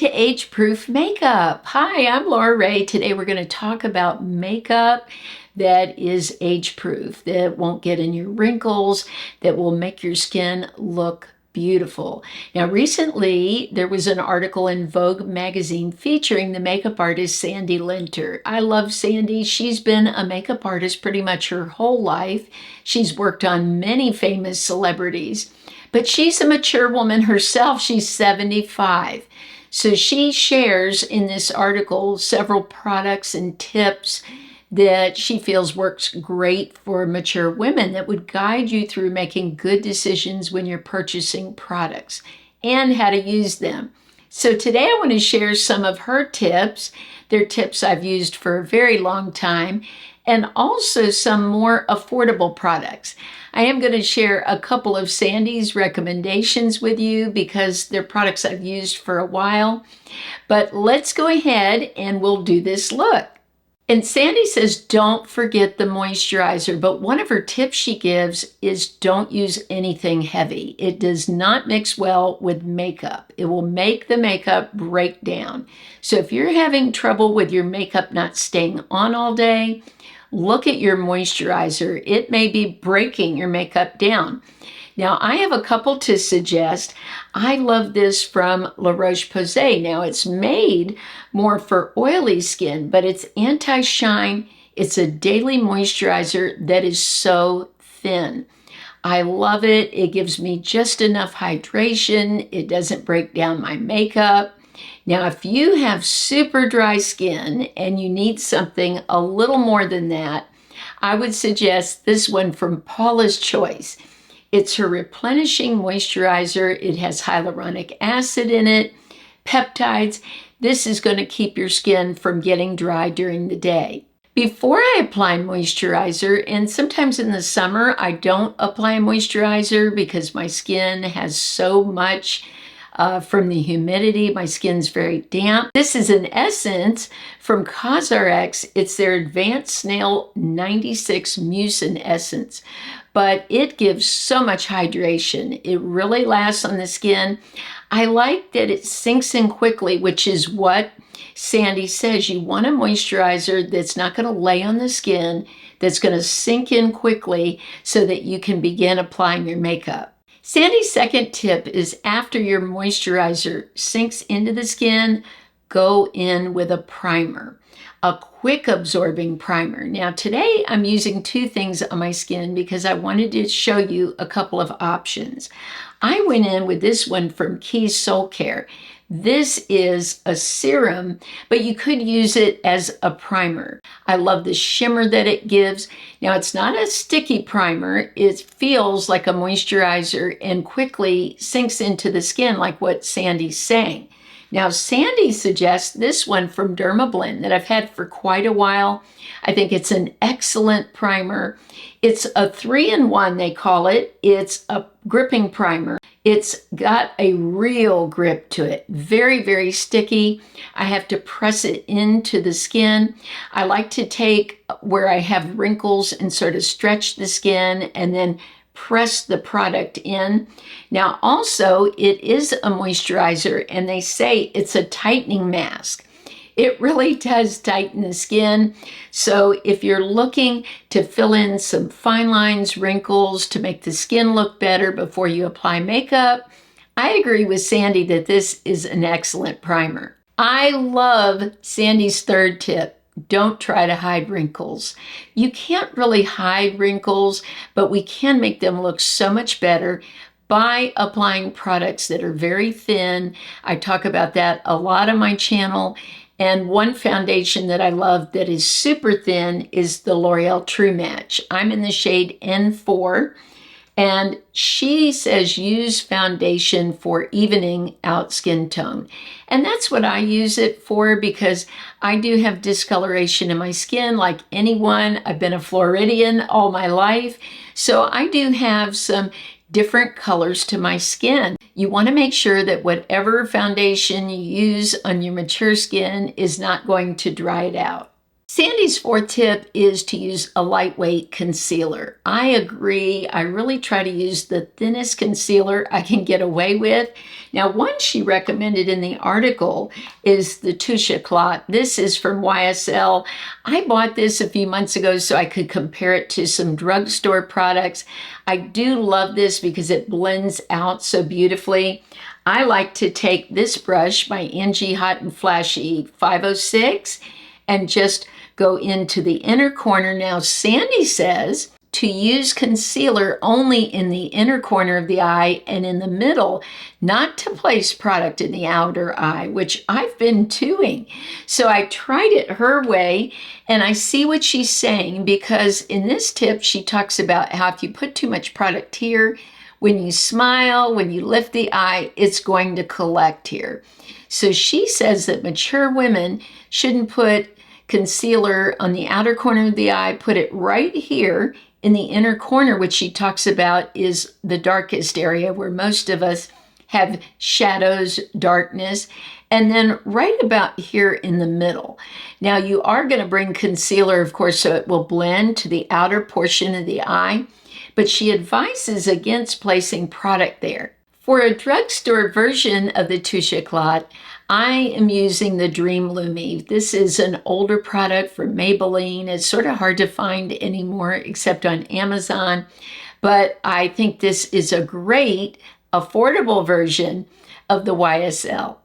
to Age-Proof Makeup. Hi, I'm Laura Ray. Today we're going to talk about makeup that is age-proof, that won't get in your wrinkles, that will make your skin look beautiful. Now, recently there was an article in Vogue magazine featuring the makeup artist Sandy Linter. I love Sandy. She's been a makeup artist pretty much her whole life. She's worked on many famous celebrities, but she's a mature woman herself. She's 75. So she shares in this article several products and tips that she feels works great for mature women that would guide you through making good decisions when you're purchasing products and how to use them. So today I want to share some of her tips. They're tips I've used for a very long time, and also some more affordable products. I am going to share a couple of Sandy's recommendations with you because they're products I've used for a while. But let's go ahead and we'll do this look. And Sandy says don't forget the moisturizer, but one of her tips she gives is don't use anything heavy. It does not mix well with makeup. It will make the makeup break down. So if you're having trouble with your makeup not staying on all day, look at your moisturizer. It may be breaking your makeup down. Now, I have a couple to suggest. I love this from La Roche-Posay. Now, it's made more for oily skin, but it's anti-shine. It's a daily moisturizer that is so thin. I love it. It gives me just enough hydration. It doesn't break down my makeup. Now, if you have super dry skin and you need something a little more than that, I would suggest this one from Paula's Choice. It's her replenishing moisturizer. It has hyaluronic acid in it, peptides. This is going to keep your skin from getting dry during the day. Before I apply moisturizer, and sometimes in the summer, I don't apply a moisturizer because my skin has so much from the humidity. My skin's very damp. This is an essence from CosRx. It's their Advanced Snail 96 Mucin Essence, but it gives so much hydration. It really lasts on the skin. I like that it sinks in quickly, which is what Sandy says. You want a moisturizer that's not going to lay on the skin, that's going to sink in quickly so that you can begin applying your makeup. Sandy's second tip is after your moisturizer sinks into the skin, go in with a primer, a quick absorbing primer. Now today I'm using two things on my skin because I wanted to show you a couple of options. I went in with this one from Keys Soul Care. This is a serum, but you could use it as a primer. I love the shimmer that it gives. Now, it's not a sticky primer. It feels like a moisturizer and quickly sinks into the skin like what Sandy's saying. Now, Sandy suggests this one from Dermablend that I've had for quite a while. I think it's an excellent primer. It's a 3-in-1, they call it. It's a gripping primer. It's got a real grip to it. Very, very sticky. I have to press it into the skin. I like to take where I have wrinkles and sort of stretch the skin and then press the product in. Now, also, it is a moisturizer, and they say it's a tightening mask. It really does tighten the skin. So if you're looking to fill in some fine lines, wrinkles, to make the skin look better before you apply makeup, I agree with Sandy that this is an excellent primer. I love Sandy's third tip. Don't try to hide wrinkles. You can't really hide wrinkles, but we can make them look so much better by applying products that are very thin. I talk about that a lot on my channel. And one foundation that I love that is super thin is the L'Oreal True Match. I'm in the shade N4. And she says use foundation for evening out skin tone. And that's what I use it for because I do have discoloration in my skin like anyone. I've been a Floridian all my life. So I do have some different colors to my skin. You want to make sure that whatever foundation you use on your mature skin is not going to dry it out. Sandy's fourth tip is to use a lightweight concealer. I agree. I really try to use the thinnest concealer I can get away with. Now, one she recommended in the article is the Touche Éclat. This is from YSL. I bought this a few months ago so I could compare it to some drugstore products. I do love this because it blends out so beautifully. I like to take this brush, my Angie Hot and Flashy 506, and just go into the inner corner. Now, Sandy says to use concealer only in the inner corner of the eye and in the middle, not to place product in the outer eye, which I've been doing. So I tried it her way, and I see what she's saying, because in this tip, she talks about how if you put too much product here, when you smile, when you lift the eye, it's going to collect here. So she says that mature women shouldn't put concealer on the outer corner of the eye, put it right here in the inner corner, which she talks about is the darkest area where most of us have shadows, darkness, and then right about here in the middle. Now, you are going to bring concealer, of course, so it will blend to the outer portion of the eye, but she advises against placing product there. For a drugstore version of the Touche Éclat, I am using the Dream Lumi. This is an older product from Maybelline. It's sort of hard to find anymore except on Amazon, but I think this is a great, affordable version of the YSL.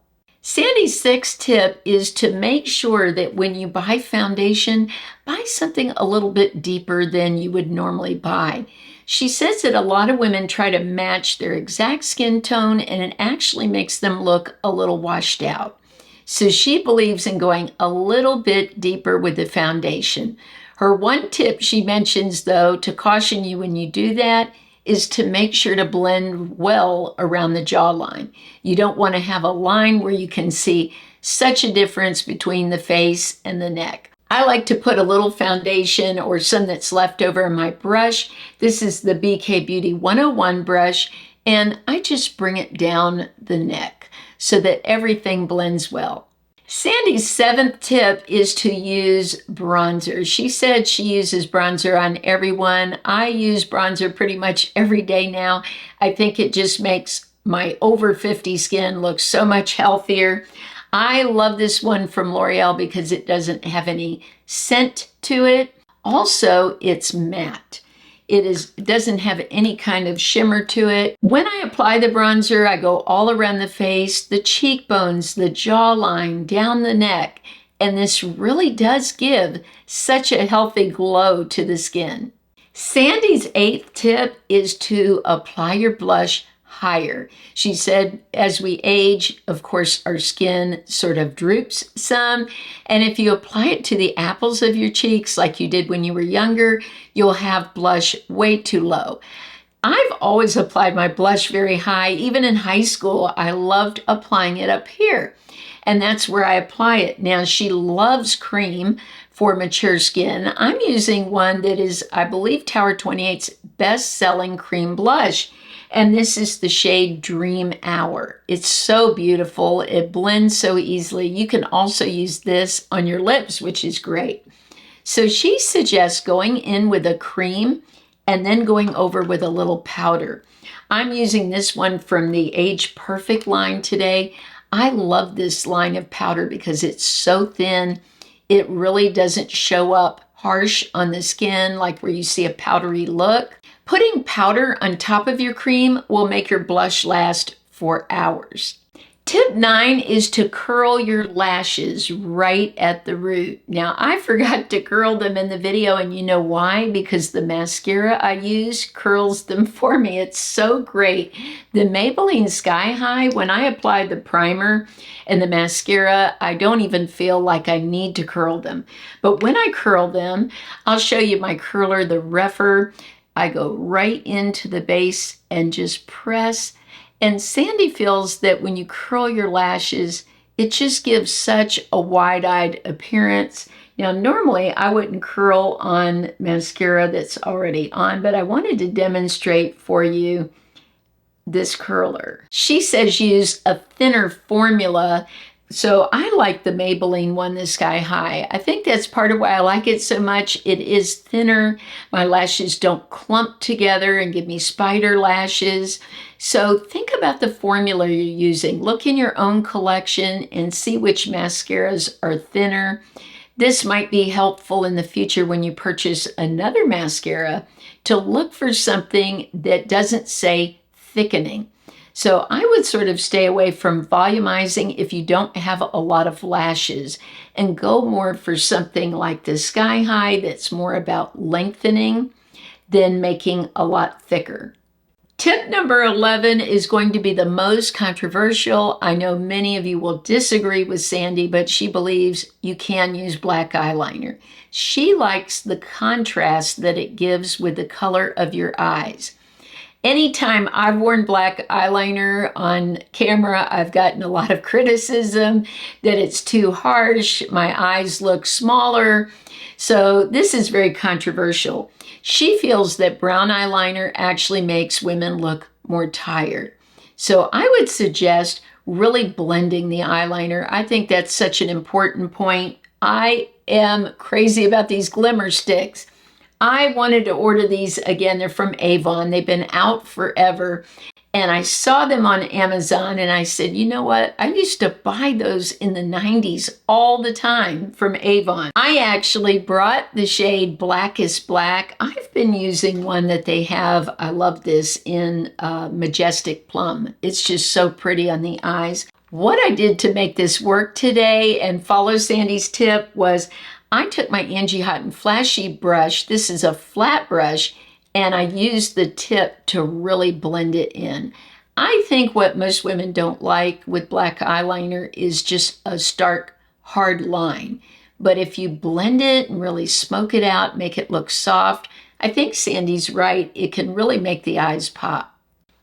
Sandy's sixth tip is to make sure that when you buy foundation, buy something a little bit deeper than you would normally buy. She says that a lot of women try to match their exact skin tone, and it actually makes them look a little washed out. So she believes in going a little bit deeper with the foundation. Her one tip she mentions, though, to caution you when you do that, is to make sure to blend well around the jawline. You don't want to have a line where you can see such a difference between the face and the neck. I like to put a little foundation or some that's left over in my brush. This is the BK Beauty 101 brush, and I just bring it down the neck so that everything blends well. Sandy's seventh tip is to use bronzer. She said she uses bronzer on everyone. I use bronzer pretty much every day now. I think it just makes my over 50 skin look so much healthier. I love this one from L'Oreal because it doesn't have any scent to it. Also, it's matte. It doesn't have any kind of shimmer to it. When I apply the bronzer, I go all around the face, the cheekbones, the jawline, down the neck, and this really does give such a healthy glow to the skin. Sandy's eighth tip is to apply your blush higher. She said as we age, of course, our skin sort of droops some, and if you apply it to the apples of your cheeks like you did when you were younger, you'll have blush way too low. I've always applied my blush very high. Even in high school, I loved applying it up here, and that's where I apply it. Now, she loves cream for mature skin. I'm using one that is, I believe, Tower 28's best-selling cream blush. And this is the shade Dream Hour. It's so beautiful. It blends so easily. You can also use this on your lips, which is great. So she suggests going in with a cream and then going over with a little powder. I'm using this one from the Age Perfect line today. I love this line of powder because it's so thin. It really doesn't show up harsh on the skin like where you see a powdery look. Putting powder on top of your cream will make your blush last for hours. Tip 9 is to curl your lashes right at the root. Now, I forgot to curl them in the video, and you know why? Because the mascara I use curls them for me. It's so great. The Maybelline Sky High, when I apply the primer and the mascara, I don't even feel like I need to curl them. But when I curl them, I'll show you my curler, the Rougher. I go right into the base and just press. And Sandy feels that when you curl your lashes, it just gives such a wide-eyed appearance. Now, normally I wouldn't curl on mascara that's already on, but I wanted to demonstrate for you this curler. She says use a thinner formula So I like the Maybelline one, the Sky High. I think that's part of why I like it so much. It is thinner. My lashes don't clump together and give me spider lashes. So think about the formula you're using. Look in your own collection and see which mascaras are thinner. This might be helpful in the future when you purchase another mascara to look for something that doesn't say thickening. So I would sort of stay away from volumizing if you don't have a lot of lashes and go more for something like the Sky High that's more about lengthening than making a lot thicker. Tip number 11 is going to be the most controversial. I know many of you will disagree with Sandy, but she believes you can use black eyeliner. She likes the contrast that it gives with the color of your eyes. Anytime I've worn black eyeliner on camera, I've gotten a lot of criticism that it's too harsh, my eyes look smaller. So this is very controversial. She feels that brown eyeliner actually makes women look more tired. So I would suggest really blending the eyeliner. I think that's such an important point. I am crazy about these glimmer sticks. I wanted to order these again. They're from Avon. They've been out forever. And I saw them on Amazon and I said, you know what? I used to buy those in the 90s all the time from Avon. I actually brought the shade Blackest Black. I've been using one that they have. I love this in Majestic Plum. It's just so pretty on the eyes. What I did to make this work today and follow Sandy's tip was I took my Angie Hot and Flashy brush. This is a flat brush, and I used the tip to really blend it in. I think what most women don't like with black eyeliner is just a stark, hard line. But if you blend it and really smoke it out, make it look soft, I think Sandy's right. It can really make the eyes pop.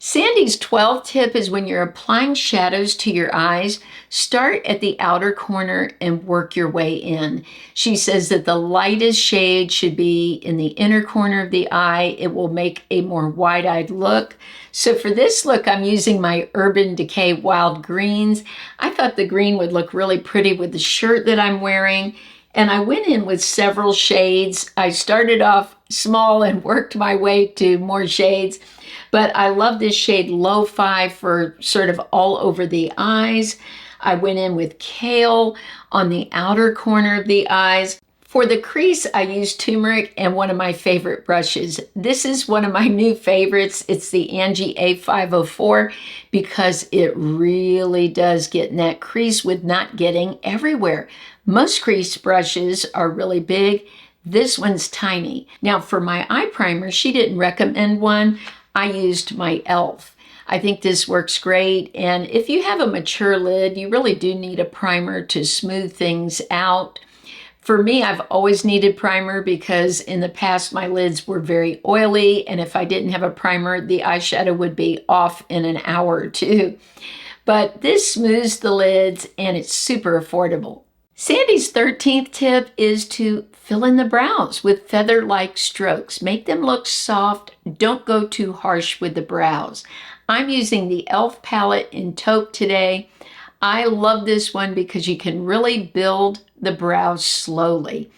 Sandy's 12th tip is when you're applying shadows to your eyes, start at the outer corner and work your way in. She says that the lightest shade should be in the inner corner of the eye. It will make a more wide-eyed look. So for this look, I'm using my Urban Decay Wild Greens. I thought the green would look really pretty with the shirt that I'm wearing. And I went in with several shades. I started off small and worked my way to more shades. But I love this shade Lo-Fi for sort of all over the eyes. I went in with Kale on the outer corner of the eyes. For the crease, I used turmeric and one of my favorite brushes. This is one of my new favorites. It's the Angie A504 because it really does get in that crease with not getting everywhere. Most crease brushes are really big. This one's tiny. Now for my eye primer, she didn't recommend one. I used my e.l.f. I think this works great. And if you have a mature lid, you really do need a primer to smooth things out. For me, I've always needed primer because in the past my lids were very oily, and if I didn't have a primer, the eyeshadow would be off in an hour or two. But this smooths the lids and it's super affordable. Sandy's 13th tip is to fill in the brows with feather-like strokes. Make them look soft. Don't go too harsh with the brows. I'm using the e.l.f. palette in Taupe today. I love this one because you can really build the brows slowly.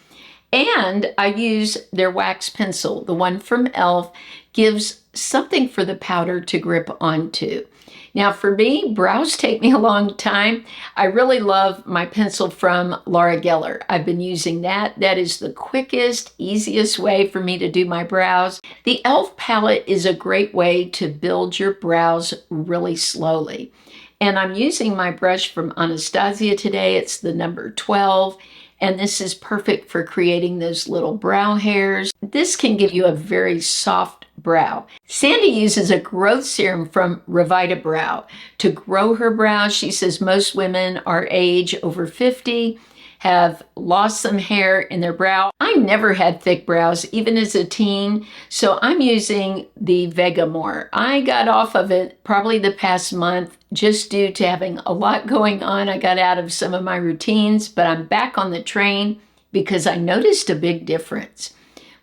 And I use their wax pencil. The one from e.l.f. gives something for the powder to grip onto. Now for me, brows take me a long time. I really love my pencil from Laura Geller. I've been using that. That is the quickest, easiest way for me to do my brows. The e.l.f. palette is a great way to build your brows really slowly. And I'm using my brush from Anastasia today. It's the number 12. And this is perfect for creating those little brow hairs. This can give you a very soft brow. Sandy uses a growth serum from Revita Brow to grow her brows. She says most women our age, over 50, have lost some hair in their brow. I never had thick brows, even as a teen, so I'm using the Vegamore. I got off of it probably the past month just due to having a lot going on. I got out of some of my routines, but I'm back on the train because I noticed a big difference.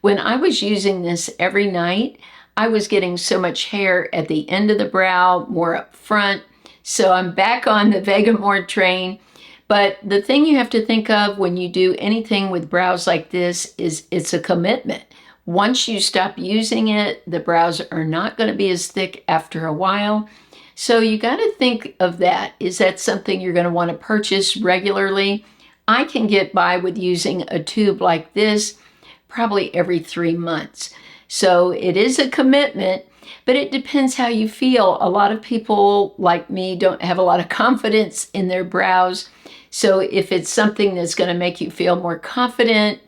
When I was using this every night, I was getting so much hair at the end of the brow, more up front. So I'm back on the Vegamore train. But the thing you have to think of when you do anything with brows like this is it's a commitment. Once you stop using it, the brows are not going to be as thick after a while. So you got to think of that. Is that something you're going to want to purchase regularly? I can get by with using a tube like this probably every 3 months. So it is a commitment, but it depends how you feel. A lot of people like me don't have a lot of confidence in their brows. So if it's something that's going to make you feel more confident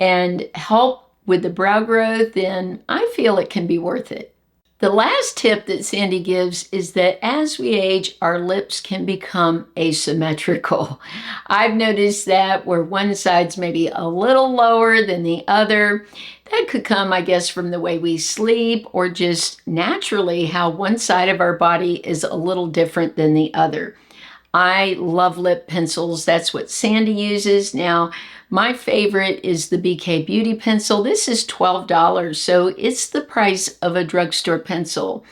and help with the brow growth, then I feel it can be worth it. The last tip that Sandy gives is that as we age, our lips can become asymmetrical. I've noticed that where one side's maybe a little lower than the other. That could come, I guess, from the way we sleep or just naturally how one side of our body is a little different than the other. I love lip pencils. That's what Sandy uses. Now, my favorite is the BK Beauty pencil. This is $12, so it's the price of a drugstore pencil.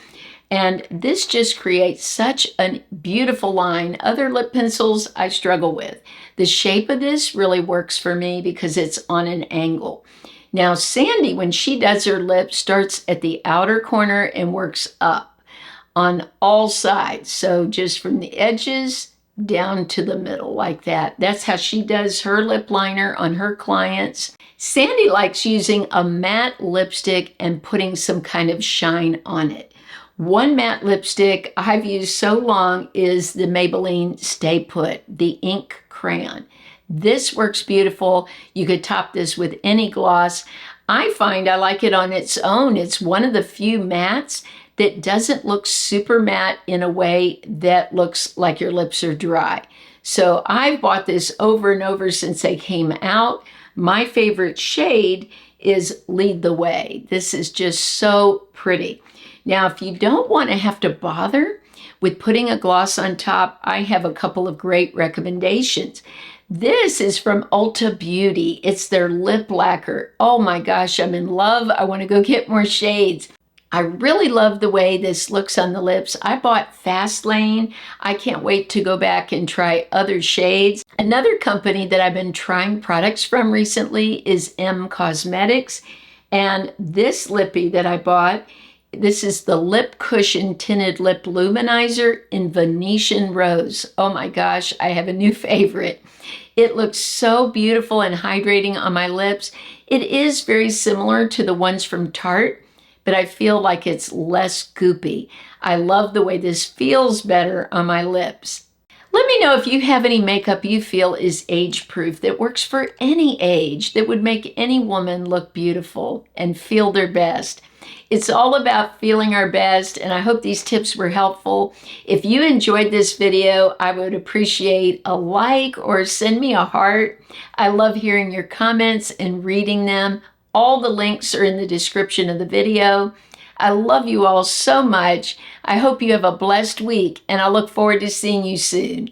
And this just creates such a beautiful line. Other lip pencils I struggle with. The shape of this really works for me because it's on an angle. Now, Sandy, when she does her lips, starts at the outer corner and works up on all sides. So just from the edges down to the middle like that. That's how she does her lip liner on her clients. Sandy likes using a matte lipstick and putting some kind of shine on it. One matte lipstick I've used so long is the Maybelline Stay Put, the ink crayon. This works beautiful. You could top this with any gloss. I find I like it on its own. It's one of the few mattes that doesn't look super matte in a way that looks like your lips are dry. So I've bought this over and over since they came out. My favorite shade is Lead the Way. This is just so pretty. Now, if you don't want to have to bother with putting a gloss on top, I have a couple of great recommendations. This is from Ulta Beauty. It's their lip lacquer. Oh my gosh, I'm in love. I want to go get more shades. I really love the way this looks on the lips. I bought Fast Lane. I can't wait to go back and try other shades. Another company that I've been trying products from recently is M Cosmetics. And this lippy that I bought, this is the Lip Cushion Tinted Lip Luminizer in Venetian Rose. Oh my gosh, I have a new favorite. It looks so beautiful and hydrating on my lips. It is very similar to the ones from Tarte, but I feel like it's less goopy. I love the way this feels better on my lips. Let me know if you have any makeup you feel is age-proof, that works for any age, that would make any woman look beautiful and feel their best. It's all about feeling our best, and I hope these tips were helpful. If you enjoyed this video, I would appreciate a like or send me a heart. I love hearing your comments and reading them. All the links are in the description of the video. I love you all so much. I hope you have a blessed week, and I look forward to seeing you soon.